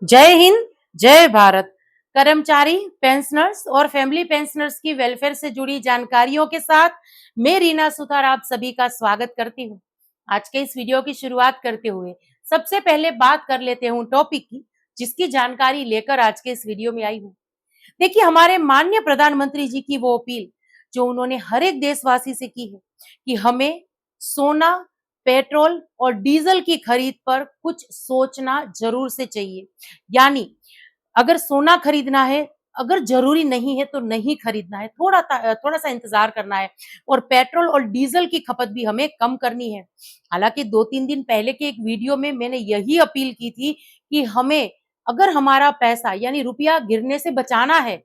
जय हिंद, जय भारत। कर्मचारी, पेंशनर्स और फैमिली पेंशनर्स की वेलफेयर से जुड़ी जानकारियों के साथ मैं रीना सुथार आप सभी का स्वागत करती हूँ। आज के इस वीडियो की शुरुआत करते हुए सबसे पहले बात कर लेते हूँ टॉपिक की, जिसकी जानकारी लेकर आज के इस वीडियो में आई हूँ। देखिए, हमारे माननीय प्रधानमंत्री जी की वो अपील जो उन्होंने हर एक देशवासी से की है कि हमें सोना, पेट्रोल और डीजल की खरीद पर कुछ सोचना जरूर से चाहिए। यानी अगर सोना खरीदना है, अगर जरूरी नहीं है तो नहीं खरीदना है, थोड़ा सा इंतजार करना है। और पेट्रोल और डीजल की खपत भी हमें कम करनी है। हालांकि 2-3 दिन पहले के एक वीडियो में मैंने यही अपील की थी कि हमें, अगर हमारा पैसा यानी रुपया गिरने से बचाना है,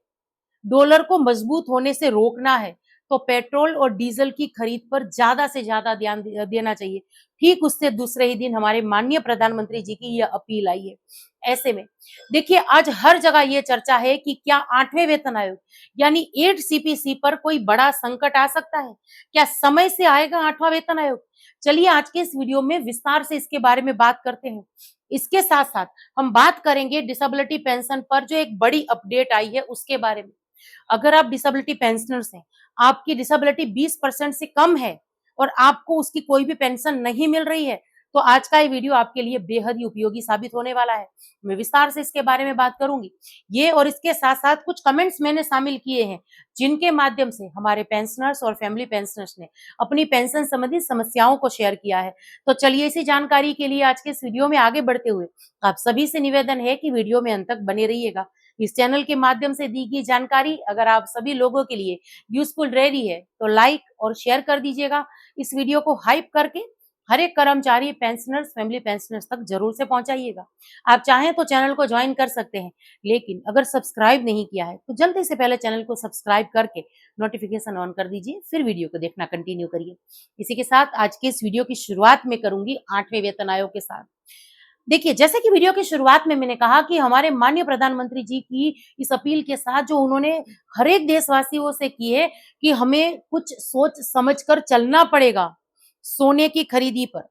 डॉलर को मजबूत होने से रोकना है, तो पेट्रोल और डीजल की खरीद पर ज्यादा से ज्यादा ध्यान देना चाहिए। ठीक उससे दूसरे ही दिन हमारे माननीय प्रधानमंत्री जी की यह अपील आई है। ऐसे में देखिए, आज हर जगह यह चर्चा है कि क्या 8वें वेतन आयोग यानी 8 सीपीसी पर कोई बड़ा संकट आ सकता है। क्या समय से आएगा 8वां वेतन आयोग? चलिए आज के इस वीडियो में विस्तार से इसके बारे में बात करते हैं। इसके साथ साथ हम बात करेंगे डिसेबिलिटी पेंशन पर जो एक बड़ी अपडेट आई है उसके बारे में। अगर आप डिसेबिलिटी पेंशनर्स हैं, आपकी डिसेबिलिटी 20% से कम है और आपको उसकी कोई भी पेंशन नहीं मिल रही है, तो आज का ये वीडियो आपके लिए बेहद ही उपयोगी साबित होने वाला है। मैं विस्तार से इसके बारे में बात करूंगी। ये और इसके साथ साथ कुछ कमेंट्स मैंने शामिल किए हैं, जिनके माध्यम से हमारे पेंशनर्स और फैमिली पेंशनर्स ने अपनी पेंशन संबंधी समस्याओं को शेयर किया है। तो चलिए इसी जानकारी के लिए आज के इस वीडियो में आगे बढ़ते हुए आप सभी से निवेदन है कि वीडियो में अंत तक बने रहिएगा। इस चैनल के माध्यम से दी गई जानकारी अगर आप सभी लोगों के लिए यूजफुल रह रही है तो लाइक और शेयर कर दीजिएगा। इस वीडियो को हाइप करके हर एक कर्मचारी, पेंशनर्स, फैमिली पेंशनर्स तक जरूर से पहुंचाइएगा। आप चाहें तो चैनल को ज्वाइन कर सकते हैं, लेकिन अगर सब्सक्राइब नहीं किया है तो जल्दी से पहले चैनल को सब्सक्राइब करके नोटिफिकेशन ऑन कर दीजिए, फिर वीडियो को देखना कंटिन्यू करिए। इसी के साथ आज के इस वीडियो की शुरुआत में करूंगी 8वें वेतन आयोग के साथ। देखिए, जैसे कि वीडियो की शुरुआत में मैंने कहा कि हमारे माननीय प्रधानमंत्री जी की इस अपील के साथ जो उन्होंने हर एक देशवासियों से की है कि हमें कुछ सोच समझकर चलना पड़ेगा सोने की खरीदी पर।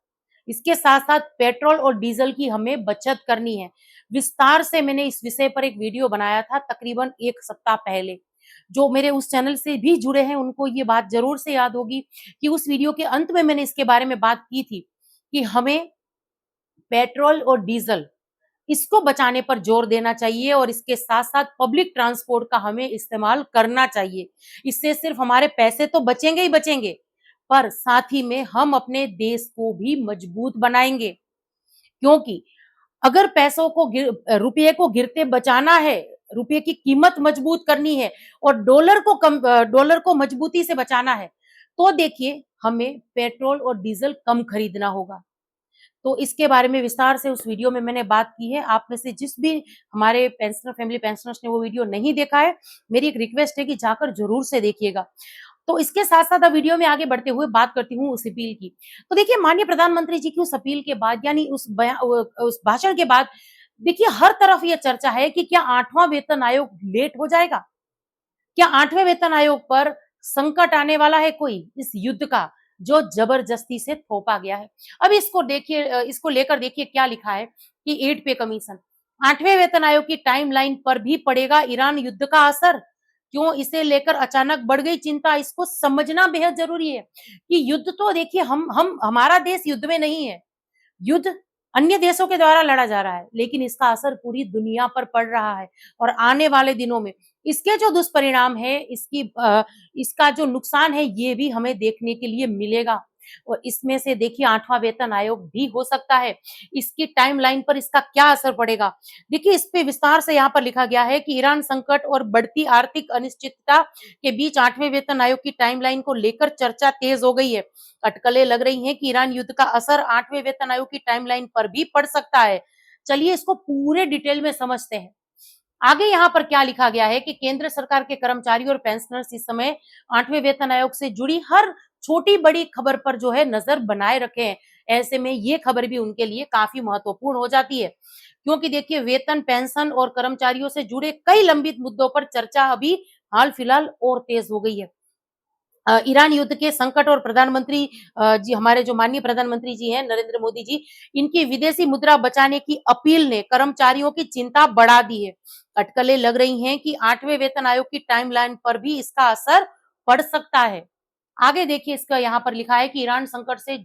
इसके साथ-साथ पेट्रोल और डीजल की हमें बचत करनी है। विस्तार से मैंने इस विषय पर एक वीडियो बनाया था तकरीबन 1 सप्ताह पहले। जो मेरे उस चैनल से भी जुड़े हैं उनको ये बात ज़रूर से याद होगी कि उस वीडियो के अंत में मैंने इसके बारे में बात की थी कि हमें पेट्रोल और डीजल इसको बचाने पर जोर देना चाहिए और इसके साथ-साथ पब्लिक ट्रांसपोर्ट का हमें इस्तेमाल करना चाहिए। इससे सिर्फ हमारे पैसे तो बचेंगे ही बचेंगे, पर साथ ही में हम अपने देश को भी मजबूत बनाएँगे। क्योंकि अगर पैसों को रुपये को गिरते बचाना है, रुपये की कीमत मजबूत करनी है और डॉलर को मजबूती से बचाना है, तो देखिए हमें पेट्रोल और डीजल कम खरीदना होगा। तो इसके बारे में विस्तार से उस वीडियो में मैंने बात की है। आप में से जिस भी हमारे पेंशनर, फैमिली पेंशनर्स ने वो वीडियो नहीं देखा है, मेरी एक रिक्वेस्ट है कि जाकर ज़रूर से देखिएगा। तो इसके साथ-साथ अब वीडियो में आगे बढ़ते हुए बात करती हूँ उस अपील की। तो देखिए, माननीय प्रधानमंत्री जी की उस अपील के बाद यानी उस भाषण के बाद देखिए हर तरफ ये चर्चा है कि क्या 8वां वेतन आयोग लेट हो जाएगा? क्या 8वें वेतन आयोग पर संकट आने वाला है कोई इस युद्ध का जो जबरदस्ती से थोपा गया है? अब इसको देखिए, इसको लेकर देखिए क्या लिखा है कि 8 पे कमीशन 8वें वेतन आयोग की टाइमलाइन पर भी पड़ेगा ईरान युद्ध का असर। क्यों इसे लेकर अचानक बढ़ गई चिंता? इसको समझना बेहद जरूरी है कि युद्ध तो देखिए हम हमारा देश युद्ध में नहीं है। युद्ध अन्य देशों के द्वारा लड़ा जा रहा है, लेकिन इसका असर पूरी दुनिया पर पड़ रहा है और आने वाले दिनों में इसके जो दुष्परिणाम है, इसका जो नुकसान है, ये भी हमें देखने के लिए मिलेगा। और इसमें से देखिए 8वां वेतन आयोग भी हो सकता है। इसकी टाइमलाइन पर इसका क्या असर पड़ेगा? देखिए इस पे विस्तार से यहाँ पर लिखा गया है कि ईरान संकट और बढ़ती आर्थिक अनिश्चितता के बीच 8वें वेतन आयोग की टाइमलाइन को लेकर चर्चा तेज हो गई है। अटकलें लग रही हैं कि ईरान युद्ध का असर 8वें वेतन आयोग की टाइमलाइन पर भी पड़ सकता है। चलिए इसको पूरे डिटेल में समझते हैं। आगे यहाँ पर क्या लिखा गया है कि केंद्र सरकार के कर्मचारी और पेंशनर्स इस समय 8वें वेतन आयोग से जुड़ी हर छोटी बड़ी खबर पर जो है नजर बनाए रखे हैं। ऐसे में ये खबर भी उनके लिए काफी महत्वपूर्ण हो जाती है, क्योंकि देखिए वेतन, पेंशन और कर्मचारियों से जुड़े कई लंबित मुद्दों पर चर्चा अभी हाल फिलहाल और तेज हो गई है। ईरान युद्ध के संकट और प्रधानमंत्री जी, हमारे जो माननीय प्रधानमंत्री जी हैं नरेंद्र मोदी जी, इनकी विदेशी मुद्रा बचाने की अपील ने कर्मचारियों की चिंता बढ़ा दी है। अटकलें लग रही हैं कि 8वें वेतन आयोग की टाइमलाइन पर भी इसका असर पड़ सकता है। आगे देखिए, इसका यहाँ पर लिखा है कि ईरान संकट से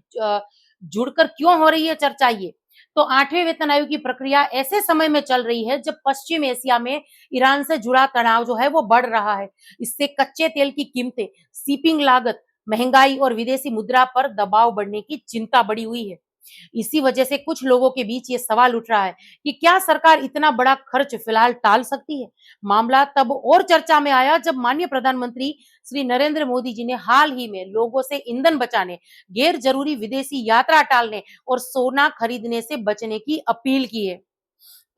जुड़कर क्यों हो रही है चर्चा ये। तो 8वें वेतन आयोग की प्रक्रिया ऐसे समय में चल रही है जब पश्चिम एशिया में ईरान से जुड़ा तनाव जो है वो बढ़ रहा है। इससे कच्चे तेल की कीमतें, शिपिंग लागत, महंगाई और विदेशी मुद्रा पर दबाव बढ़ने की चिंता बढ़ी हुई है। इसी वजह से कुछ लोगों के बीच ये सवाल उठ रहा है कि क्या सरकार इतना बड़ा खर्च फिलहाल टाल सकती है। मामला तब और चर्चा में आया जब माननीय प्रधानमंत्री श्री नरेंद्र मोदी जी ने हाल ही में लोगों से ईंधन बचाने, गैर जरूरी विदेशी यात्रा टालने और सोना खरीदने से बचने की अपील की है।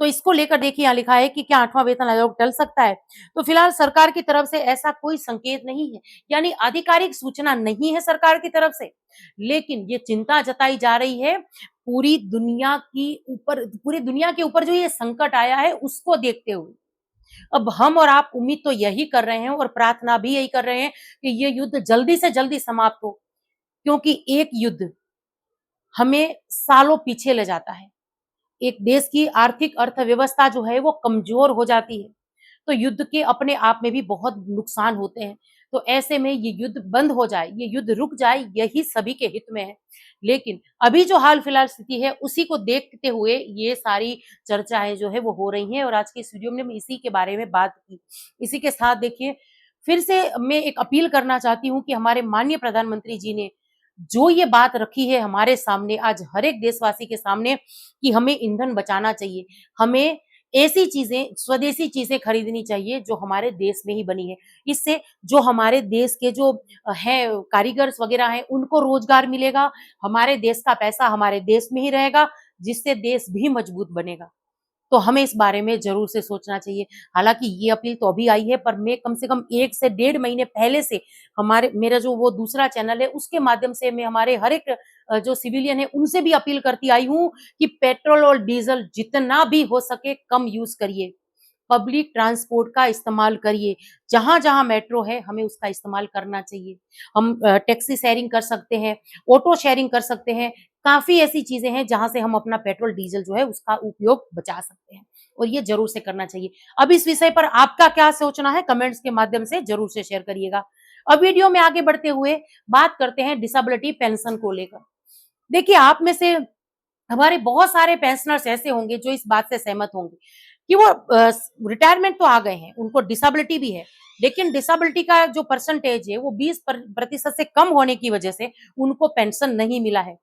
तो इसको लेकर देखिए, यहाँ लिखा है कि क्या 8वां वेतन आयोग टल सकता है। तो फिलहाल सरकार की तरफ से ऐसा कोई संकेत नहीं है, यानी आधिकारिक सूचना नहीं है सरकार की तरफ से। लेकिन ये चिंता जताई जा रही है पूरी दुनिया के ऊपर जो ये संकट आया है उसको देखते हुए। अब हम और आप उम्मीद तो यही कर रहे हैं और प्रार्थना भी यही कर रहे हैं कि ये युद्ध जल्दी से जल्दी समाप्त हो, क्योंकि एक युद्ध हमें सालों पीछे ले जाता है। एक देश की आर्थिक अर्थव्यवस्था जो है वो कमजोर हो जाती है। तो युद्ध के अपने आप में भी बहुत नुकसान होते हैं। तो ऐसे में ये युद्ध बंद हो जाए, ये युद्ध रुक जाए, यही सभी के हित में है। लेकिन अभी जो हाल फिलहाल स्थिति है उसी को देखते हुए ये सारी चर्चाएं जो है वो हो रही हैं और आज की इस वीडियो में इसी के बारे में बात की। इसी के साथ देखिए, फिर से मैं एक अपील करना चाहती हूँ कि हमारे माननीय प्रधानमंत्री जी ने जो ये बात रखी है हमारे सामने आज हर एक देशवासी के सामने कि हमें ईंधन बचाना चाहिए, हमें ऐसी चीजें, स्वदेशी चीजें खरीदनी चाहिए जो हमारे देश में ही बनी है। इससे जो हमारे देश के जो है कारीगर्स वगैरह हैं उनको रोजगार मिलेगा, हमारे देश का पैसा हमारे देश में ही रहेगा, जिससे देश भी मजबूत बनेगा। तो हमें इस बारे में ज़रूर से सोचना चाहिए। हालाँकि ये अपील तो अभी आई है, पर मैं कम से कम 1 से डेढ़ महीने पहले से मेरा जो वो दूसरा चैनल है उसके माध्यम से मैं हमारे हर एक जो सिविलियन है उनसे भी अपील करती आई हूँ कि पेट्रोल और डीज़ल जितना भी हो सके कम यूज़ करिए। पब्लिक ट्रांसपोर्ट का इस्तेमाल करिए। जहाँ-जहाँ मेट्रो है हमें उसका इस्तेमाल करना चाहिए। हम टैक्सी शेयरिंग कर सकते हैं, ऑटो शेयरिंग कर सकते हैं। काफ़ी ऐसी चीज़ें हैं जहाँ से हम अपना पेट्रोल, डीज़ल जो है उसका उपयोग बचा सकते हैं और ये ज़रूर से करना चाहिए। अब इस विषय पर आपका क्या सोचना है कमेंट्स के माध्यम से ज़रूर से शेयर करिएगा। अब वीडियो में आगे बढ़ते हुए बात करते हैं डिसेबिलिटी पेंशन को लेकर। देखिए, आप में से हमारे बहुत सारे पेंशनर्स ऐसे होंगे जो इस बात से सहमत होंगे कि वो रिटायरमेंट तो आ गए हैं, उनको डिसेबिलिटी भी है, लेकिन डिसेबिलिटी का जो परसेंटेज है वो 20% से कम होने की वजह से उनको पेंशन नहीं मिला है।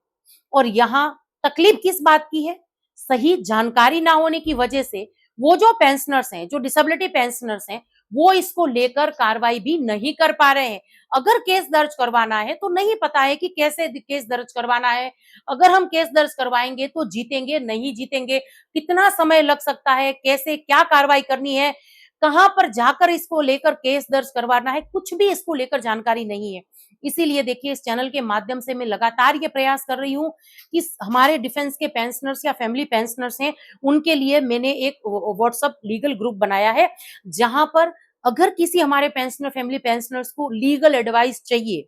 और यहाँ तकलीफ किस बात की है? सही जानकारी ना होने की वजह से वो जो पेंशनर्स हैं, जो डिसेबिलिटी पेंशनर्स हैं, वो इसको लेकर कार्रवाई भी नहीं कर पा रहे हैं। अगर केस दर्ज करवाना है तो नहीं पता है कि कैसे केस दर्ज करवाना है। अगर हम केस दर्ज करवाएंगे तो जीतेंगे, नहीं जीतेंगे, कितना समय लग सकता है, कैसे क्या कार्रवाई करनी है, कहाँ पर जाकर इसको लेकर केस दर्ज करवाना है, कुछ भी इसको लेकर जानकारी नहीं है। इसीलिए देखिए, इस चैनल के माध्यम से मैं लगातार ये प्रयास कर रही हूँ कि हमारे डिफेंस के पेंशनर्स या फैमिली पेंशनर्स हैं, उनके लिए मैंने एक व्हाट्सएप लीगल ग्रुप बनाया है, जहाँ पर अगर किसी हमारे पेंशनर, फैमिली पेंशनर्स को लीगल एडवाइस चाहिए,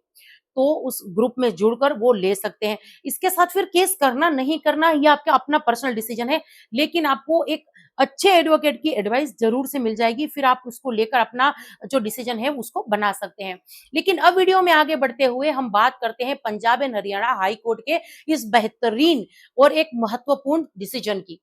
तो उस ग्रुप में जुड़कर वो ले सकते हैं। इसके साथ फिर केस करना नहीं करना ये आपका अपना पर्सनल डिसीजन है, लेकिन आपको एक अच्छे एडवोकेट की एडवाइस ज़रूर से मिल जाएगी, फिर आप उसको लेकर अपना जो डिसीजन है उसको बना सकते हैं। लेकिन अब वीडियो में आगे बढ़ते हुए हम बात करते हैं Punjab and Haryana high court के इस बेहतरीन और एक महत्वपूर्ण डिसीजन की।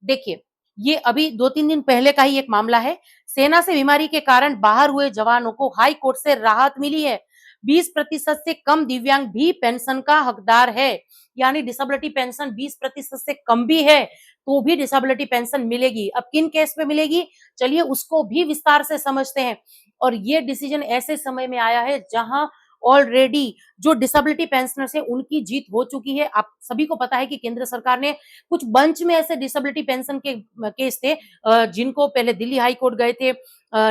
देखिए, ये अभी 2-3 दिन पहले का ही एक मामला है। सेना से बीमारी के कारण बाहर हुए जवानों को हाई कोर्ट से राहत मिली है। 20% से कम दिव्यांग भी पेंशन का हकदार है, यानी डिसेबिलिटी पेंशन 20% से कम भी है तो भी डिसेबिलिटी पेंशन मिलेगी। अब किन केस में मिलेगी, चलिए उसको भी विस्तार से समझते हैं। और ये डिसीजन ऐसे समय में आया है जहां ऑलरेडी जो डिसेबिलिटी पेंशनर्स हैं उनकी जीत हो चुकी है। आप सभी को पता है कि केंद्र सरकार ने कुछ बंच में ऐसे डिसेबिलिटी पेंशन के केस थे, जिनको पहले दिल्ली हाई कोर्ट गए थे,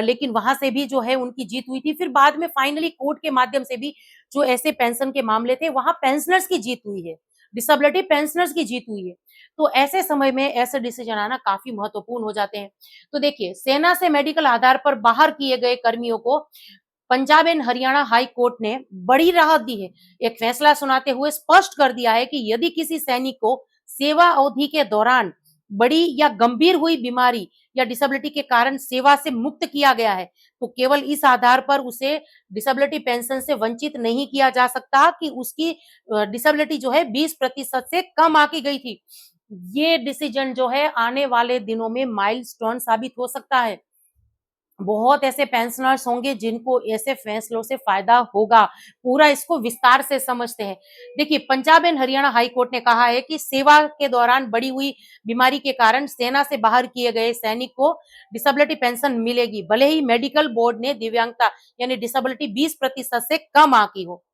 लेकिन वहां से भी जो है उनकी जीत हुई थी। फिर बाद में फाइनली कोर्ट के माध्यम से भी जो ऐसे पेंशन के मामले थे वहां पेंशनर्स की जीत हुई है, डिसेबिलिटी पेंशनर्स की जीत हुई है। तो ऐसे समय में ऐसे डिसीजन आना काफी महत्वपूर्ण हो जाते हैं। तो देखिए, सेना से मेडिकल आधार पर बाहर किए गए कर्मियों को Punjab and Haryana high court ने बड़ी राहत दी है। एक फैसला सुनाते हुए स्पष्ट कर दिया है कि यदि किसी सैनिक को सेवा अवधि के दौरान बड़ी या गंभीर हुई बीमारी या डिसेबिलिटी के कारण सेवा से मुक्त किया गया है, तो केवल इस आधार पर उसे डिसेबिलिटी पेंशन से वंचित नहीं किया जा सकता कि उसकी डिसेबिलिटी जो है 20% से कम आकी गई थी। ये डिसीजन जो है आने वाले दिनों में माइलस्टोन साबित हो सकता है। बहुत ऐसे पेंशनर्स होंगे जिनको ऐसे फैसलों से फायदा होगा। पूरा इसको विस्तार से समझते हैं। देखिए, Punjab and Haryana high court ने कहा है कि सेवा के दौरान बढ़ी हुई बीमारी के कारण सेना से बाहर किए गए सैनिक को डिसेबिलिटी पेंशन मिलेगी, भले ही मेडिकल बोर्ड ने दिव्यांगता यानी डिसेबिलिटी 20% से कम आंकी हो।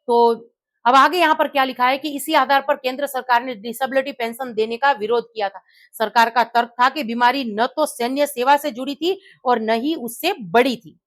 तो अब आगे यहाँ पर क्या लिखा है कि इसी आधार पर केंद्र सरकार ने डिसेबिलिटी पेंशन देने का विरोध किया था। सरकार का तर्क था कि बीमारी न तो सैन्य सेवा से जुड़ी थी और न ही उससे बड़ी थी।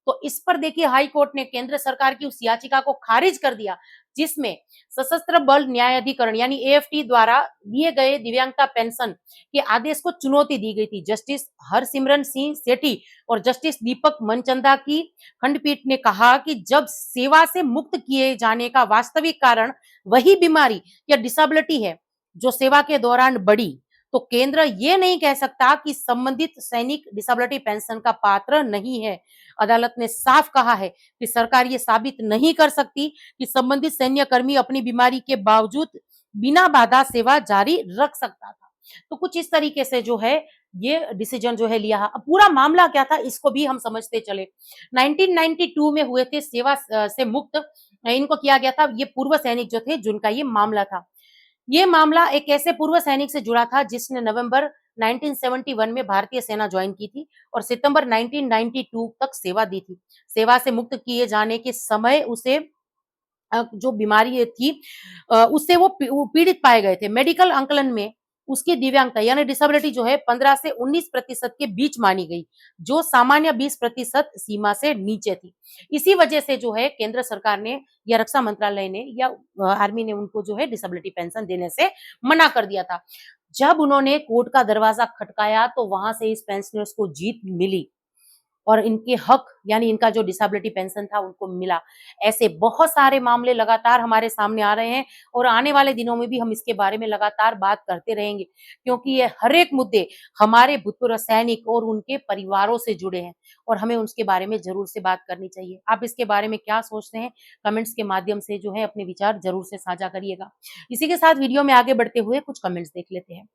तो इस पर देखिए हाई कोर्ट ने केंद्र सरकार की उस याचिका को खारिज कर दिया जिसमें सशस्त्र बल न्यायाधिकरण यानी एएफटी द्वारा दिए गए दिव्यांगता पेंशन के आदेश को चुनौती दी गई थी। जस्टिस हरसिमरन सिंह सेठी और जस्टिस दीपक मनचंदा की खंडपीठ ने कहा कि जब सेवा से मुक्त किए जाने का वास्तविक कारण वही बीमारी या डिसेबिलिटी है जो सेवा के दौरान बढ़ी, तो केंद्र ये नहीं कह सकता कि संबंधित सैनिक डिसेबिलिटी पेंशन का पात्र नहीं है। अदालत ने साफ कहा है कि सरकार ये साबित नहीं कर सकती कि संबंधित सैन्य कर्मी अपनी बीमारी के बावजूद बिना बाधा सेवा जारी रख सकता था। तो कुछ इस तरीके से जो है ये डिसीजन जो है लिया। अब पूरा मामला क्या था इसको भी हम समझते चले। 1992 में हुए थे सेवा से मुक्त इनको किया गया था। ये पूर्व सैनिक जो थे जिनका ये मामला था। ये मामला एक ऐसे पूर्व सैनिक से जुड़ा था जिसने नवंबर 1971 में भारतीय सेना ज्वाइन की थी और सितंबर 1992 तक सेवा दी थी। सेवा से मुक्त किए जाने के समय उसे जो बीमारी थी उससे वो पीड़ित पाए गए थे। मेडिकल आंकलन में उसकी दिव्यांगता यानी डिसेबिलिटी जो है 15 से 19% के बीच मानी गई, जो सामान्य 20% सीमा से नीचे थी। इसी वजह से जो है केंद्र सरकार ने या रक्षा मंत्रालय ने या आर्मी ने उनको जो है डिसेबिलिटी पेंशन देने से मना कर दिया था। जब उन्होंने कोर्ट का दरवाजा खटकाया तो वहां से इस पेंशनर्स को जीत मिली और इनके हक यानी इनका जो डिसेबिलिटी पेंशन था उनको मिला। ऐसे बहुत सारे मामले लगातार हमारे सामने आ रहे हैं और आने वाले दिनों में भी हम इसके बारे में लगातार बात करते रहेंगे क्योंकि ये हर एक मुद्दे हमारे भूतपूर्व सैनिक और उनके परिवारों से जुड़े हैं और हमें उसके बारे में जरूर से बात करनी चाहिए। आप इसके बारे में क्या सोचते हैं कमेंट्स के माध्यम से जो है अपने विचार जरूर से साझा करिएगा। इसी के साथ वीडियो में आगे बढ़ते हुए कुछ कमेंट्स देख लेते हैं।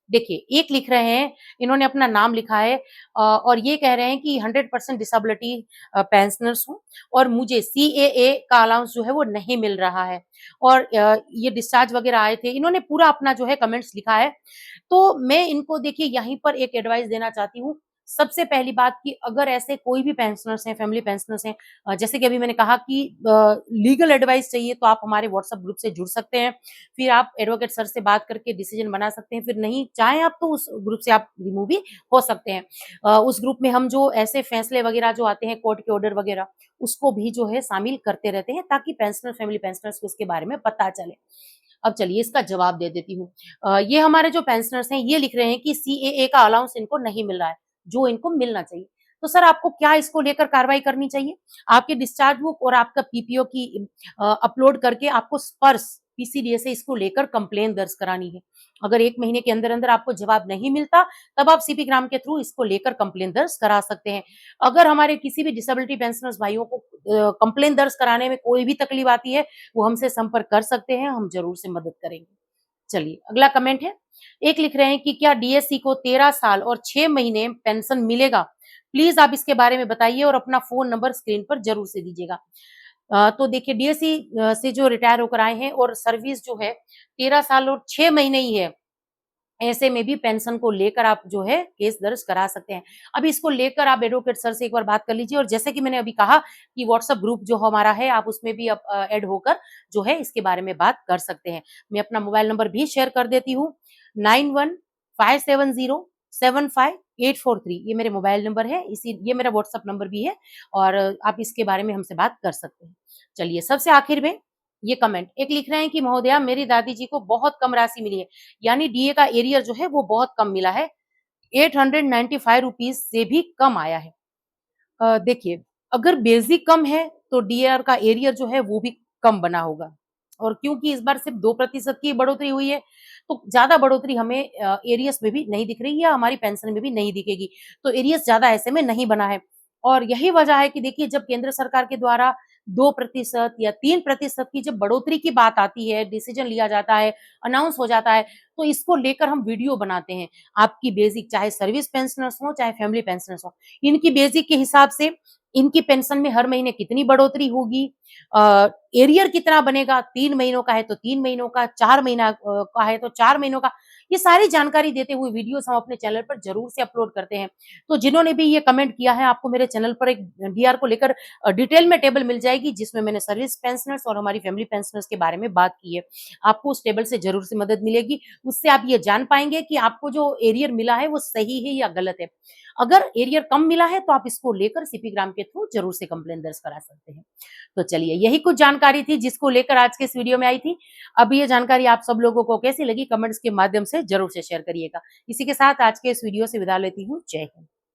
देखिए, एक लिख रहे हैं, इन्होंने अपना नाम लिखा है और ये कह रहे हैं कि 100% डिसेबिलिटी पेंशनर्स हूँ और मुझे सीएए का अलाउंस जो है वो नहीं मिल रहा है और ये डिस्चार्ज वगैरह आए थे। इन्होंने पूरा अपना जो है कमेंट्स लिखा है। तो मैं इनको देखिए यहीं पर एक एडवाइस देना चाहती हूँ। सबसे पहली बात कि अगर ऐसे कोई भी पेंशनर्स हैं, फैमिली पेंशनर्स हैं जैसे कि अभी मैंने कहा कि लीगल एडवाइस चाहिए तो आप हमारे व्हाट्सएप ग्रुप से जुड़ सकते हैं। फिर आप एडवोकेट सर से बात करके डिसीजन बना सकते हैं। फिर नहीं चाहें आप तो उस ग्रुप से आप रिमूव भी हो सकते हैं। उस ग्रुप में हम जो ऐसे फैसले वगैरह जो आते हैं कोर्ट के ऑर्डर वगैरह उसको भी जो है शामिल करते रहते हैं ताकि पेंशनर फैमिली पेंशनर्स को इसके बारे में पता चले। अब चलिए इसका जवाब दे देती हूँ। ये हमारे जो पेंशनर्स हैं ये लिख रहे हैं कि सीएए का अलाउंस इनको नहीं मिल रहा है जो इनको मिलना चाहिए। तो सर आपको क्या इसको लेकर कार्रवाई करनी चाहिए? आपके डिस्चार्ज बुक और आपका पीपीओ की अपलोड करके आपको स्पर्श पीसीडीए से इसको लेकर कंप्लेन दर्ज करानी है। अगर 1 महीने के अंदर-अंदर आपको जवाब नहीं मिलता तब आप सीपी ग्राम के थ्रू इसको लेकर कंप्लेन दर्ज करा सकते हैं। अगर हमारे किसी भी डिसेबिलिटी पेंशनर्स भाइयों को कंप्लेन दर्ज कराने में कोई भी तकलीफ आती है वो हमसे संपर्क कर सकते हैं, हम जरूर से मदद करेंगे। चलिए अगला कमेंट है। एक लिख रहे हैं कि क्या डीएससी को 13 साल और 6 महीने पेंशन मिलेगा? प्लीज आप इसके बारे में बताइए और अपना फोन नंबर स्क्रीन पर जरूर से दीजिएगा। तो देखिए डीएससी से जो रिटायर होकर आए हैं और सर्विस जो है 13 साल और 6 महीने ही है, ऐसे में भी पेंशन को लेकर आप जो है केस दर्ज करा सकते हैं। अभी इसको लेकर आप एडवोकेट सर से एक बार बात कर लीजिए और जैसे कि मैंने अभी कहा कि व्हाट्सएप ग्रुप जो हमारा है आप उसमें भी ऐड होकर जो है इसके बारे में बात कर सकते हैं। मैं अपना मोबाइल नंबर भी शेयर कर देती हूँ 9157075843। ये मेरे मोबाइल नंबर है, इसी ये मेरा व्हाट्सएप नंबर भी है और आप इसके बारे में हमसे बात कर सकते हैं। चलिए सबसे आखिर में ये कमेंट एक लिख रहे हैं कि महोदया मेरी दादी जी को बहुत कम राशि मिली है यानी डीए का एरियर जो है वो बहुत कम मिला है, 895 रुपीज से भी कम आया है। देखिए अगर बेसिक कम है तो डीआर का एरियर जो है वो भी कम बना होगा। और क्योंकि इस बार सिर्फ 2% की बढ़ोतरी हुई है, तो ज़्यादा बढ़ोतरी हमें एरियर्स में भी नहीं दिख रही है या हमारी पेंशन में भी नहीं दिखेगी। तो एरियर्स ज़्यादा ऐसे में नहीं बना है। और यही वजह है कि देखिए जब केंद्र सरकार के द्वारा 2% या 3% की जब बढ़ोतरी की बात आती है, डिसीजन लिया जाता है, अनाउंस हो जाता है, तो इसको लेकर हम वीडियो बनाते हैं। आपकी बेसिक चाहे सर्विस पेंशनर्स हों, चाहे फैमिली पेंशनर्स हों, इनकी बेसिक के हिसाब से इनकी पेंशन में हर महीने कितनी बढ़ोतरी होगी, एरियर कितना बनेगा, 3 महीनों का है तो 3 महीनों का, 4 महीना का है तो 4 महीनों का, ये सारी जानकारी देते हुए वीडियोज़ हम अपने चैनल पर ज़रूर से अपलोड करते हैं। तो जिन्होंने भी ये कमेंट किया है, आपको मेरे चैनल पर एक डीआर को लेकर डिटेल में टेबल मिल जाएगी, जिसमें मैंने सर्विस पेंशनर्स और हमारी फैमिली पेंशनर्स के बारे में बात की है। आपको उस टेबल से ज़रूर से मदद मिलेगी। उससे आप ये जान पाएँगे कि आपको जो एरियर मिला है, वो सही है या गलत है। अगर एरियर कम मिला है, तो आप इसको लेकर सीपी ग्राम के थ्रू ज़रूर से कंप्लेंट दर्ज करा सकते हैं। तो चलिए, यही कुछ जानकारी थी जिसको लेकर आज के इस वीडियो में आई थी। अब ये जानकारी आप सब लोगों को कैसी लगी, कमेंट्स के माध्यम से ज़रूर से शेयर करिएगा। इसी के साथ आज के इस वीडियो से विदा लेती हूँ। जय हिंद।